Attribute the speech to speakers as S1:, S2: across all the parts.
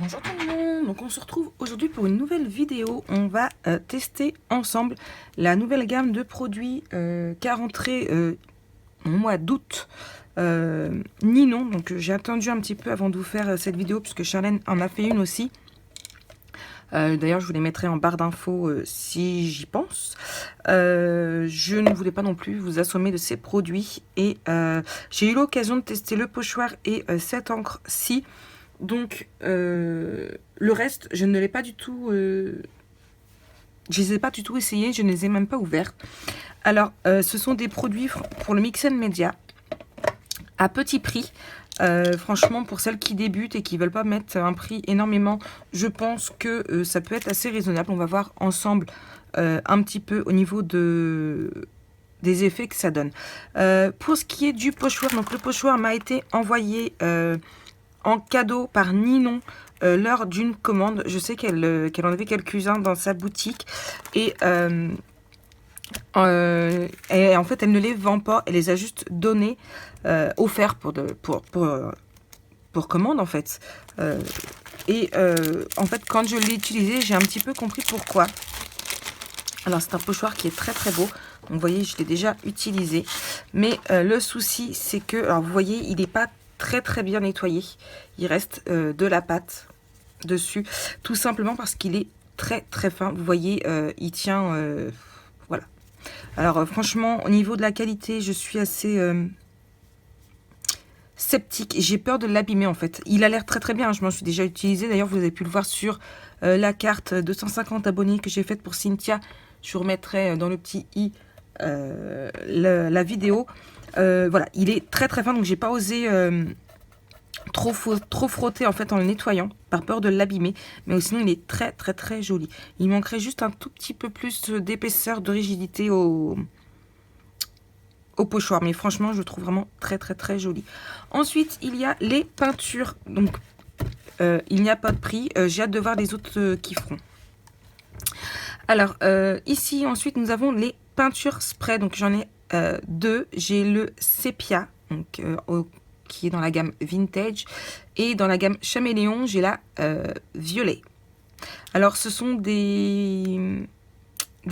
S1: Bonjour tout le monde, donc on se retrouve aujourd'hui pour une nouvelle vidéo. On va tester ensemble la nouvelle gamme de produits qui a rentré au mois d'août, Ninon. Donc j'ai attendu un petit peu avant de vous faire cette vidéo puisque Charlène en a fait une aussi. D'ailleurs je vous les mettrai en barre d'infos si j'y pense. Je ne voulais pas non plus vous assommer de ces produits et j'ai eu l'occasion de tester le pochoir et cette encre-ci. Donc le reste je ne l'ai pas du tout je les ai pas du tout essayés, je ne les ai même pas ouverts. Alors ce sont des produits pour le Mix & Media à petit prix. Franchement, pour celles qui débutent et qui veulent pas mettre un prix énormément, je pense que ça peut être assez raisonnable. On va voir ensemble un petit peu au niveau des effets que ça donne. Pour ce qui est du pochoir, donc le pochoir m'a été envoyé en cadeau par Ninon lors d'une commande. Je sais qu'elle en avait quelques-uns dans sa boutique et en fait elle ne les vend pas, elle les a juste donnés, offerts pour commande en fait. En fait quand je l'ai utilisé, j'ai un petit peu compris pourquoi. Alors c'est un pochoir qui est très très beau. Donc, vous voyez, je l'ai déjà utilisé. Mais le souci c'est que, alors vous voyez, il n'est pas très bien nettoyé. Il reste de la pâte dessus. Tout simplement parce qu'il est très fin. Vous voyez, il tient... voilà. Alors franchement, au niveau de la qualité, je suis assez sceptique. J'ai peur de l'abîmer en fait. Il a l'air très bien. Je m'en suis déjà utilisé. D'ailleurs, vous avez pu le voir sur la carte 250 abonnés que j'ai faite pour Cynthia. Je vous remettrai dans le petit i la vidéo. Voilà, il est très fin. Donc j'ai pas osé trop frotter en fait en le nettoyant par peur de l'abîmer. Mais sinon, il est très joli. Il manquerait juste un tout petit peu plus d'épaisseur, de rigidité au pochoir, mais franchement je trouve vraiment très joli. Ensuite il y a les peintures, donc il n'y a pas de prix, j'ai hâte de voir les autres qui feront. Alors ici ensuite nous avons les peintures spray, donc j'en ai deux. J'ai le sépia, donc qui est dans la gamme vintage, et dans la gamme caméléon j'ai la violet. Alors ce sont des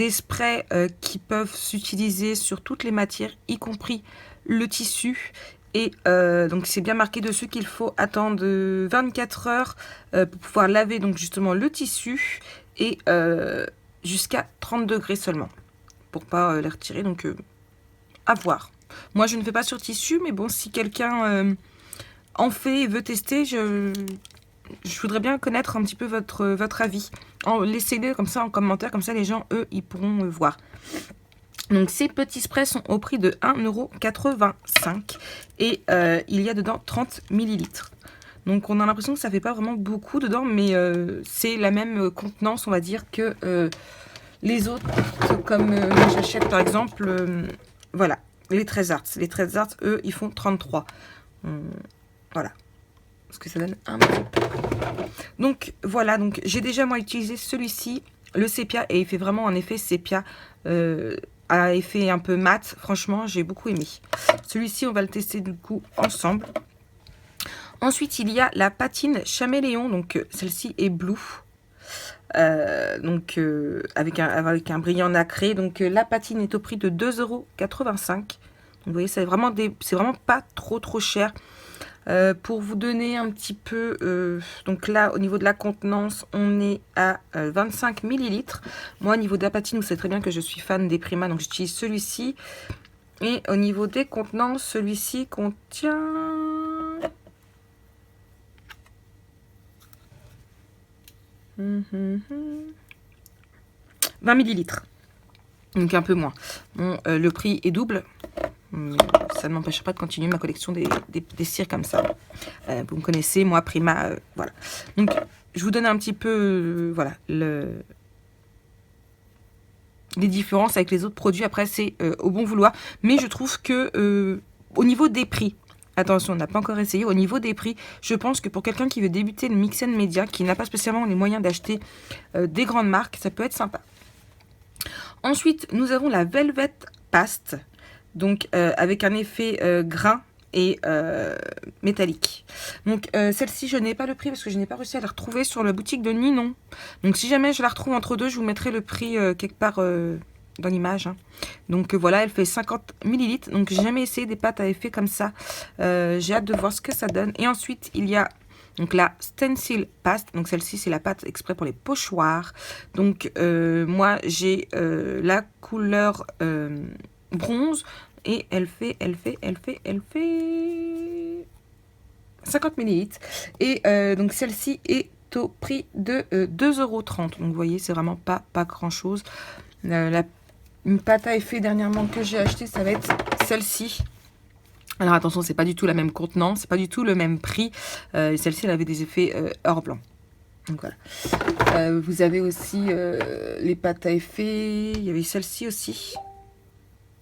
S1: sprays qui peuvent s'utiliser sur toutes les matières, y compris le tissu. Et donc c'est bien marqué dessus qu'il faut attendre 24 heures pour pouvoir laver donc justement le tissu, et jusqu'à 30 degrés seulement, pour pas les retirer. Donc à voir. Moi je ne fais pas sur tissu, mais bon, si quelqu'un en fait et veut tester, je voudrais bien connaître un petit peu votre avis. Laissez-le comme ça en commentaire, comme ça les gens, eux, ils pourront voir. Donc ces petits sprays sont au prix de 1,85 € et il y a dedans 30 ml. Donc on a l'impression que ça fait pas vraiment beaucoup dedans, mais c'est la même contenance, on va dire, que les autres, comme j'achète par exemple, voilà, les 13 Arts. Les 13 Arts, eux, ils font 33. Voilà. Parce que ça donne un petit peu. Donc voilà, donc j'ai déjà moi utilisé celui-ci, le sépia, et il fait vraiment un effet sépia, à effet un peu mat. Franchement, j'ai beaucoup aimé. Celui-ci, on va le tester du coup ensemble. Ensuite, il y a la patine caméléon, donc celle-ci est blue. Avec un brillant nacré. Donc la patine est au prix de 2,85 €. Donc vous voyez, c'est vraiment pas trop cher. Pour vous donner un petit peu, donc là au niveau de la contenance on est à 25 ml. Moi au niveau de la patine, vous savez très bien que je suis fan des Prima, donc j'utilise celui-ci. Et au niveau des contenances, celui-ci contient 20 ml, donc un peu moins. Bon, le prix est double. Ça ne m'empêchera pas de continuer ma collection des cires comme ça. Vous me connaissez, moi, Prima, voilà. Donc, je vous donne un petit peu, voilà, les différences avec les autres produits. Après, c'est au bon vouloir. Mais je trouve que, au niveau des prix, attention, on n'a pas encore essayé, au niveau des prix, je pense que pour quelqu'un qui veut débuter le Mix & Media, qui n'a pas spécialement les moyens d'acheter des grandes marques, ça peut être sympa. Ensuite, nous avons la Velvet Paste. Donc avec un effet grain et métallique. Donc celle-ci, je n'ai pas le prix parce que je n'ai pas réussi à la retrouver sur la boutique de Ninon. Donc si jamais je la retrouve entre deux, je vous mettrai le prix quelque part dans l'image. Hein. Donc voilà, elle fait 50 ml. Donc j'ai jamais essayé des pâtes à effet comme ça. J'ai hâte de voir ce que ça donne. Et ensuite, il y a donc la Stencil Paste. Donc celle-ci, c'est la pâte exprès pour les pochoirs. Donc moi, j'ai la couleur bronze. Et elle fait 50 ml. Et donc celle-ci est au prix de 2,30 €. Donc vous voyez, c'est vraiment pas grand chose. Une pâte à effet dernièrement que j'ai acheté, ça va être celle-ci. Alors attention, c'est pas du tout la même contenance, c'est pas du tout le même prix. Celle-ci, elle avait des effets or blanc. Donc voilà. Vous avez aussi les pâtes à effet. Il y avait celle-ci aussi.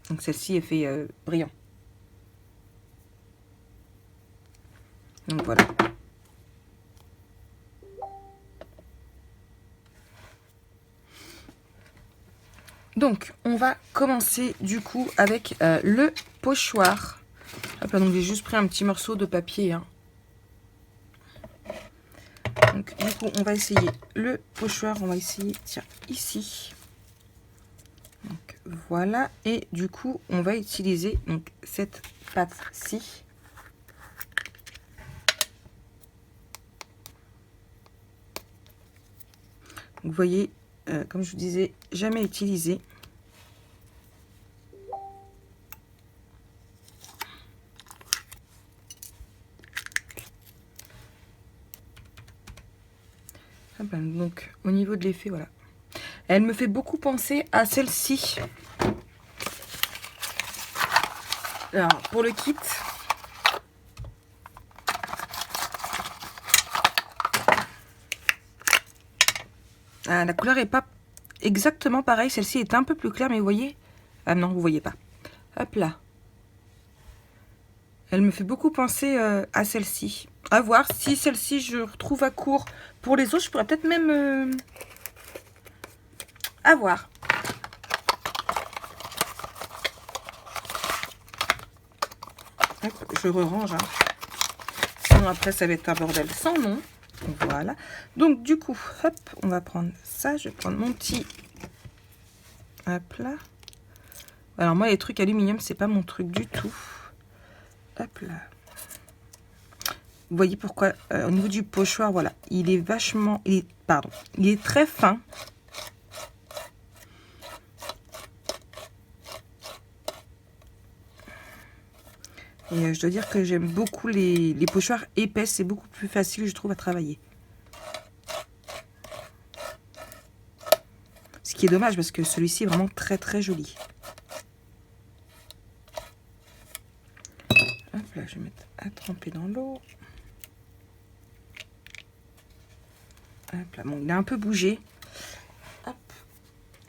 S1: Donc celle-ci, effet brillant. Donc voilà. Donc, on va commencer du coup avec le pochoir. Hop là, donc j'ai juste pris un petit morceau de papier. Hein. Donc, du coup, on va essayer le pochoir. On va essayer, tiens, ici. Donc, voilà. Et du coup, on va utiliser donc, cette pâte-ci. Vous voyez, comme je vous disais, jamais utilisé. Ah ben, donc, au niveau de l'effet, voilà. Elle me fait beaucoup penser à celle-ci. Alors, pour le kit, la couleur est pas exactement pareille. Celle-ci est un peu plus claire, mais vous voyez? Ah non, vous voyez pas. Hop là. Elle me fait beaucoup penser à celle-ci. À voir si celle-ci je retrouve à court. Pour les autres, je pourrais peut-être même... à voir. Hop, je re-range. Hein. Sinon, après, ça va être un bordel sans nom. Voilà. Donc, du coup, hop, on va prendre ça. Je vais prendre mon petit... Hop là. Alors, moi, les trucs aluminium, c'est pas mon truc du tout. Hop là. Vous voyez pourquoi, au niveau du pochoir, voilà, il est vachement... il est très fin. Et je dois dire que j'aime beaucoup les pochoirs épais. C'est beaucoup plus facile, je trouve, à travailler. Ce qui est dommage, parce que celui-ci est vraiment très, très joli. Hop là, je vais mettre à tremper dans l'eau. Hop là, bon, il a un peu bougé. Hop,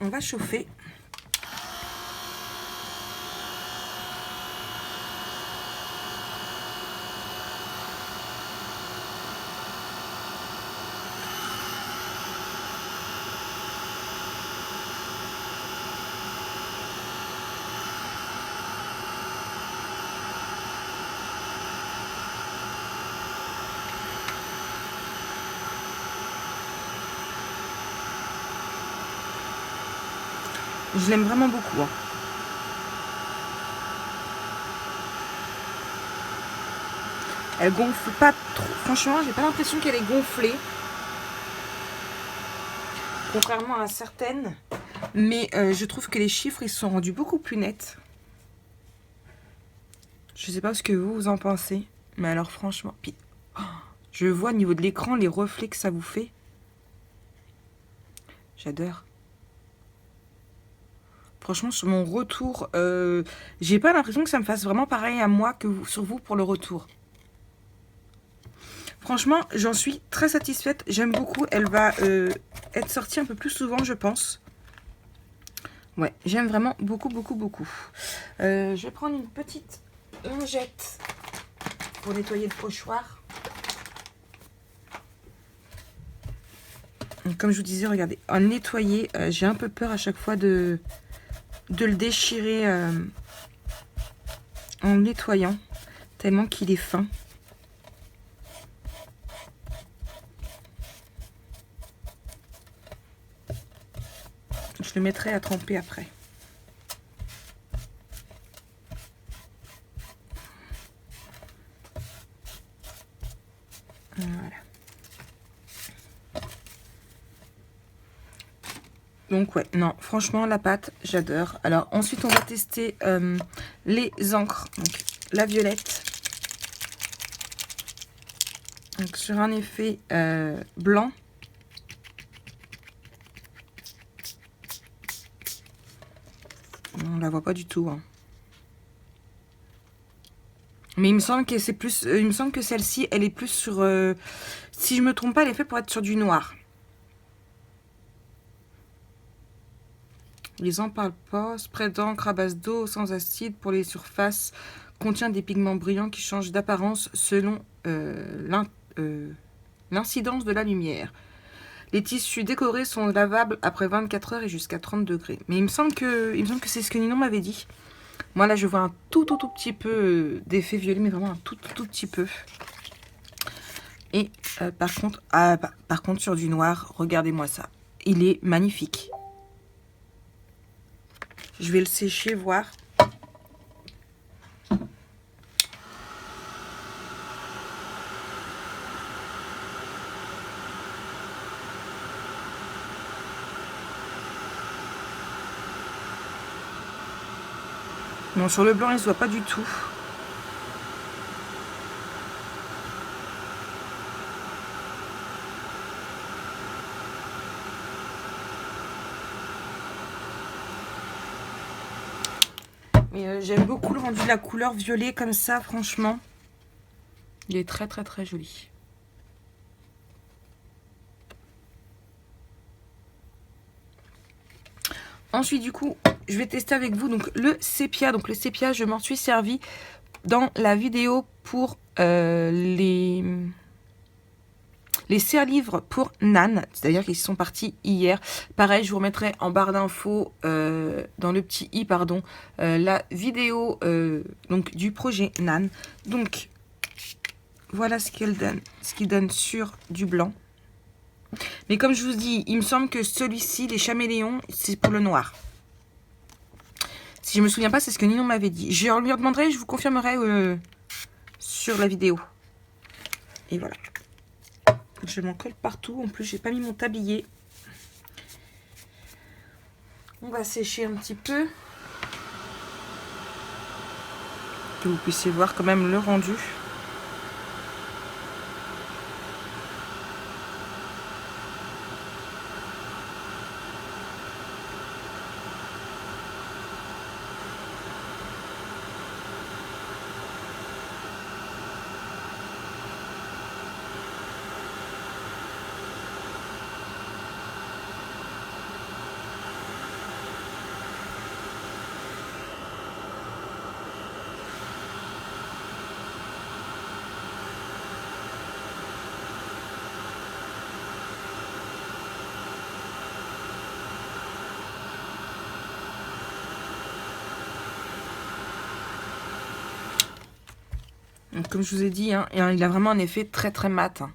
S1: on va chauffer. Je l'aime vraiment beaucoup. Hein. Elle gonfle pas trop. Franchement, j'ai pas l'impression qu'elle est gonflée. Contrairement à certaines. Mais je trouve que les chiffres, ils se sont rendus beaucoup plus nets. Je sais pas ce que vous en pensez. Mais alors franchement... Puis, oh, je vois au niveau de l'écran les reflets que ça vous fait. J'adore. Franchement, sur mon retour, j'ai pas l'impression que ça me fasse vraiment pareil à moi que sur vous pour le retour. Franchement, j'en suis très satisfaite. J'aime beaucoup. Elle va être sortie un peu plus souvent, je pense. Ouais, j'aime vraiment beaucoup, beaucoup, beaucoup. Je vais prendre une petite lingette pour nettoyer le pochoir. Donc, comme je vous disais, regardez, en nettoyer, j'ai un peu peur à chaque fois de le déchirer en nettoyant. tellement qu'il est fin. Je le mettrai à tremper après. Voilà. Donc ouais, non, franchement la pâte, j'adore. Alors ensuite on va tester les encres. Donc la violette. Donc sur un effet blanc. On la voit pas du tout. Hein. Mais il me semble que c'est plus. Il me semble que celle-ci, elle est plus sur. Si je me trompe pas, elle est faite pour être sur du noir. Les en parlent pas. Spray d'encre à base d'eau sans acide pour les surfaces contient des pigments brillants qui changent d'apparence selon l'incidence de la lumière. Les tissus décorés sont lavables après 24 heures et jusqu'à 30 degrés. Mais il me semble que c'est ce que Ninon m'avait dit. Moi là je vois un tout petit peu d'effet violet, mais vraiment un tout petit peu. Et par contre sur du noir, regardez-moi ça. Il est magnifique. Je vais le sécher, voir. Non, sur le blanc, il ne se voit pas du tout. Mais j'aime beaucoup le rendu de la couleur violet comme ça, franchement. Il est très joli. Ensuite, du coup, je vais tester avec vous donc le sépia. Donc le sépia, je m'en suis servi dans la vidéo pour les serre-livres pour Nan. C'est-à-dire qu'ils sont partis hier. Pareil, je vous remettrai en barre d'infos, dans le petit i, pardon, la vidéo donc du projet Nan. Donc, voilà ce qu'il donne sur du blanc. Mais comme je vous dis, il me semble que celui-ci, les chaméléons, c'est pour le noir. Si je me souviens pas, c'est ce que Ninon m'avait dit. Je lui demanderai, je vous confirmerai sur la vidéo. Et voilà. Je m'en colle partout. En plus, j'ai pas mis mon tablier. On va sécher un petit peu. Que vous puissiez voir quand même le rendu. Donc, comme je vous ai dit, hein, il a vraiment un effet très mat. Hein.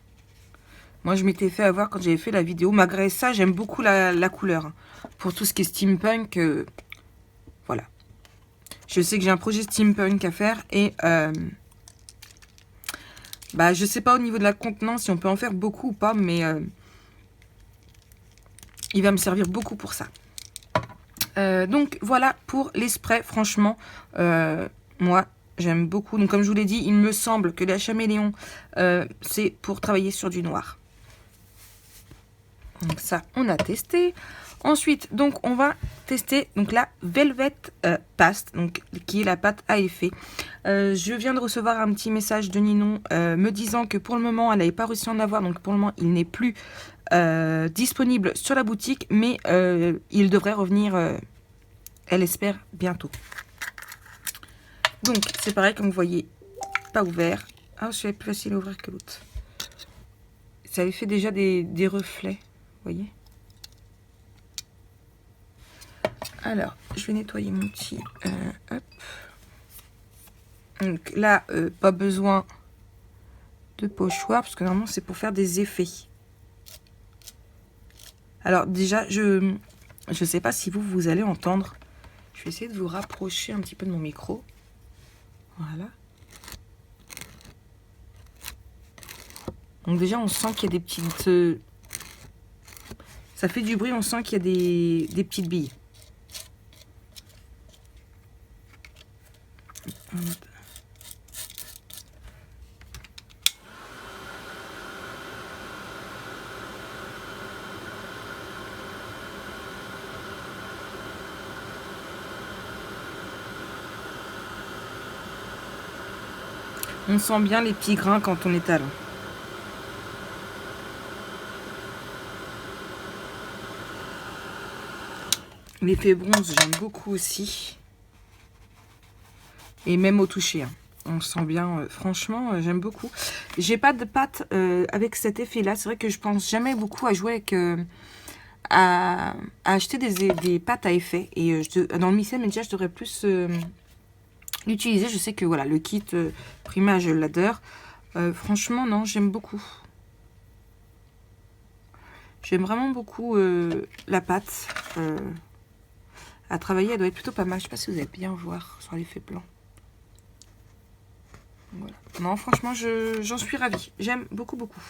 S1: Moi, je m'étais fait avoir quand j'avais fait la vidéo. Malgré ça, j'aime beaucoup la couleur. Hein. Pour tout ce qui est steampunk, voilà. Je sais que j'ai un projet steampunk à faire et bah, je sais pas au niveau de la contenance si on peut en faire beaucoup ou pas, mais il va me servir beaucoup pour ça. Donc voilà pour les sprays. Franchement, moi j'aime beaucoup. Donc comme je vous l'ai dit, il me semble que la chaméléon c'est pour travailler sur du noir. Donc ça, on a testé. Ensuite, donc on va tester donc la Velvet Paste, donc qui est la pâte à effet. Je viens de recevoir un petit message de Ninon me disant que pour le moment, elle n'avait pas réussi à en avoir. Donc pour le moment, il n'est plus disponible sur la boutique, mais il devrait revenir, elle espère, bientôt. Donc c'est pareil, comme vous voyez, pas ouvert. Ah, je suis plus facile à ouvrir que l'autre. Ça avait fait déjà des reflets, vous voyez. Alors, je vais nettoyer mon petit... hop. Donc là, pas besoin de pochoir parce que normalement c'est pour faire des effets. Alors déjà, je sais pas si vous allez entendre. Je vais essayer de vous rapprocher un petit peu de mon micro. Voilà. Donc déjà, on sent qu'il y a des petites... ça fait du bruit, on sent qu'il y a des petites billes. On sent bien les petits grains quand on étale. L'effet bronze, j'aime beaucoup aussi. Et même au toucher. Hein. On sent bien, franchement, j'aime beaucoup. J'ai pas de pâte avec cet effet-là. C'est vrai que je pense jamais beaucoup à jouer avec... à acheter des pâtes à effet. Et dans le Mixel Media, je devrais plus l'utiliser. Je sais que voilà, le kit Prima, je l'adore. Franchement, non, j'aime beaucoup. J'aime vraiment beaucoup la pâte. À travailler, elle doit être plutôt pas mal. Je sais pas si vous allez bien voir sur l'effet blanc. Voilà. Non, franchement, j'en suis ravie. J'aime beaucoup, beaucoup.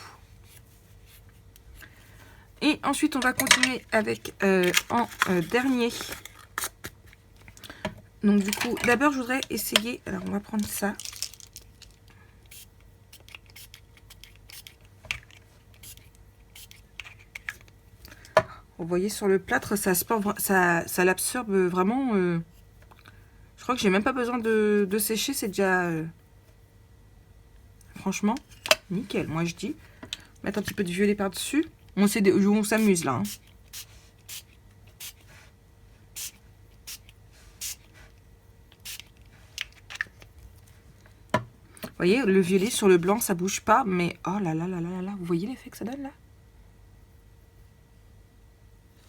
S1: Et ensuite, on va continuer avec en dernier. Donc, du coup, d'abord, je voudrais essayer... Alors, on va prendre ça. Vous voyez, sur le plâtre, ça l'absorbe vraiment. Je crois que j'ai même pas besoin de sécher. C'est déjà... franchement, nickel. Moi, je dis. Mettre un petit peu de violet par-dessus. On s'amuse, là. Hein. Vous voyez, le violet sur le blanc, ça bouge pas. Mais, oh là là là là là. Vous voyez l'effet que ça donne, là?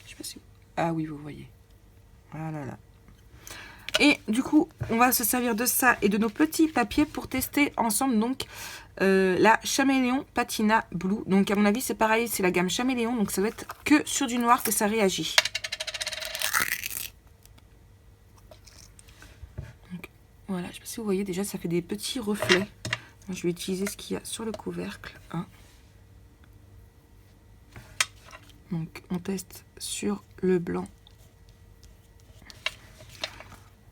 S1: Je sais pas si... Ah oui, vous voyez. Voilà là. Et du coup, on va se servir de ça et de nos petits papiers pour tester ensemble donc la Caméléon Patina Blue. Donc à mon avis, c'est pareil, c'est la gamme Caméléon. Donc ça doit être que sur du noir que ça réagit. Donc, voilà, je sais pas si vous voyez déjà, ça fait des petits reflets. Je vais utiliser ce qu'il y a sur le couvercle. Hein. Donc on teste sur le blanc.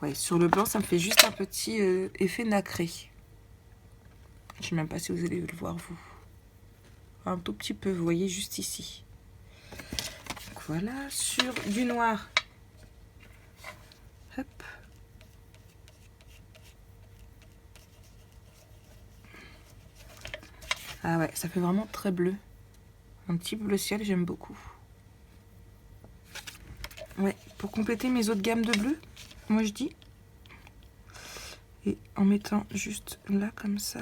S1: Ouais, sur le blanc, ça me fait juste un petit effet nacré. Je ne sais même pas si vous allez le voir, vous. Un tout petit peu, vous voyez, juste ici. Donc voilà, sur du noir. Hop. Ah ouais, ça fait vraiment très bleu. Un petit bleu ciel, j'aime beaucoup. Ouais, pour compléter mes autres gammes de bleu, moi je dis. Et en mettant juste là, comme ça.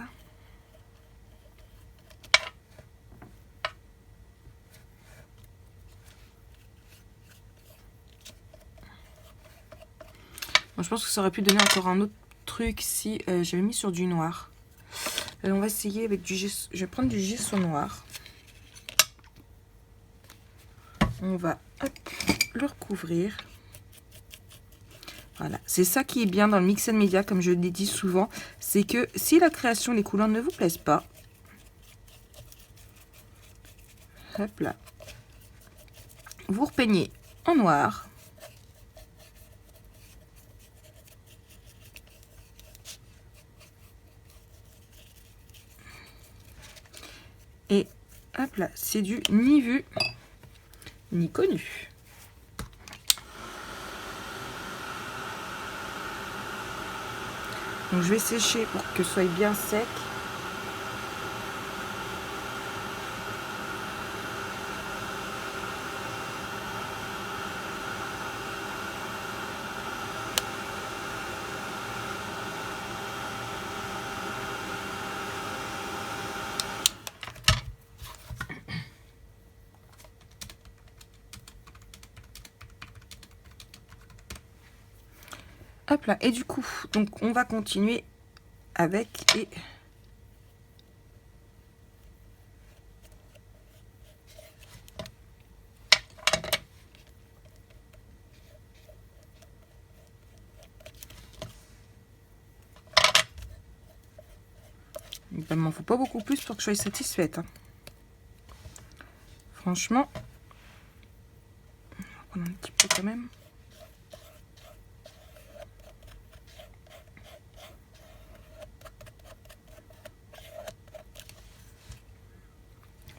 S1: Bon, je pense que ça aurait pu donner encore un autre truc si j'avais mis sur du noir. On va essayer avec du gesso. Je vais prendre du gesso noir. On va hop, le recouvrir. Voilà, c'est ça qui est bien dans le Mixel Media, comme je l'ai dit souvent, c'est que si la création, les couleurs ne vous plaisent pas, hop là, vous repeignez en noir. Et hop là, c'est du ni vu, ni connu. Donc je vais sécher pour que ce soit bien sec. Hop là, et du coup, donc on va continuer avec et... Il m'en faut pas beaucoup plus pour que je sois satisfaite. Hein. Franchement, on va prendre un petit peu quand même.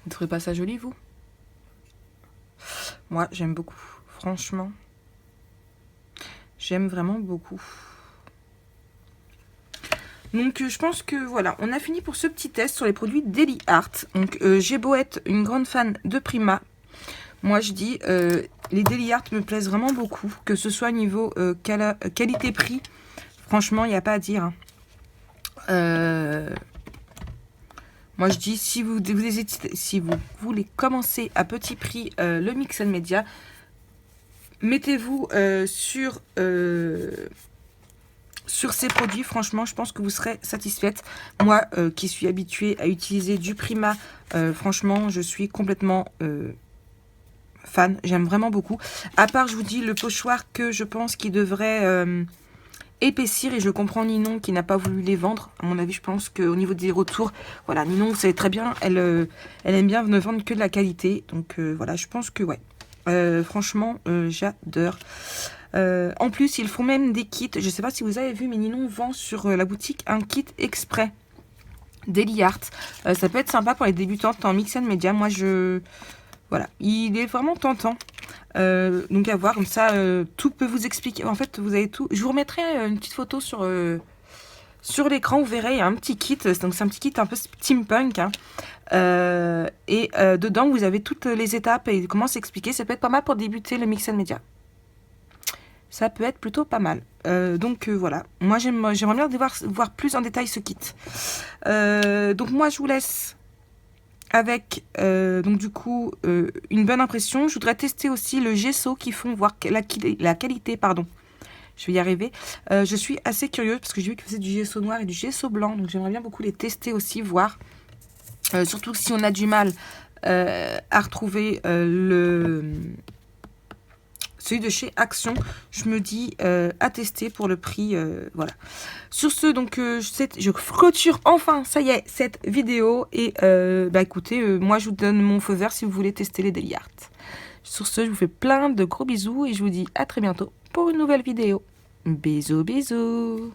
S1: Vous ne trouvez pas ça joli, vous? Moi, j'aime beaucoup. Franchement, j'aime vraiment beaucoup. Donc, je pense que voilà, on a fini pour ce petit test sur les produits Deli Art. Donc, j'ai beau être une grande fan de Prima. Moi, je dis, les Deli Art me plaisent vraiment beaucoup. Que ce soit niveau qualité-prix, franchement, il n'y a pas à dire. Moi, je dis, si vous voulez commencer à petit prix le Mix & Media, mettez-vous sur ces produits. Franchement, je pense que vous serez satisfaite. Moi, qui suis habituée à utiliser du Prima, franchement, je suis complètement fan. J'aime vraiment beaucoup. À part, je vous dis, le pochoir que je pense qu'il devrait... épaissir, et je comprends Ninon qui n'a pas voulu les vendre. À mon avis, je pense qu'au niveau des retours, voilà, Ninon, vous savez très bien, elle aime bien ne vendre que de la qualité. Donc voilà, je pense que ouais. Franchement, j'adore. En plus, ils font même des kits. Je sais pas si vous avez vu, mais Ninon vend sur la boutique un kit exprès Deli Art. Ça peut être sympa pour les débutantes en Mix & Media. Moi, voilà, il est vraiment tentant. Donc à voir, comme ça, tout peut vous expliquer. En fait, vous avez tout. Je vous remettrai une petite photo sur l'écran. Vous verrez, il y a un petit kit. Donc c'est un petit kit un peu steampunk. Hein. Dedans, vous avez toutes les étapes et comment s'expliquer. Ça peut être pas mal pour débuter le Mix & Media. Ça peut être plutôt pas mal. Donc voilà, moi j'aimerais bien voir plus en détail ce kit. Donc moi je vous laisse avec donc du coup une bonne impression. Je voudrais tester aussi le gesso qu'ils font, voir la qualité, pardon. Je vais y arriver. Je suis assez curieuse parce que j'ai vu qu'ils faisaient du gesso noir et du gesso blanc. Donc j'aimerais bien beaucoup les tester aussi, voir. Surtout si on a du mal à retrouver celui de chez Action, je me dis à tester pour le prix, voilà. Sur ce, donc, je clôture enfin, ça y est, cette vidéo. Et écoutez, moi je vous donne mon feu vert si vous voulez tester les Deli Art. Sur ce, je vous fais plein de gros bisous et je vous dis à très bientôt pour une nouvelle vidéo. Bisous, bisous.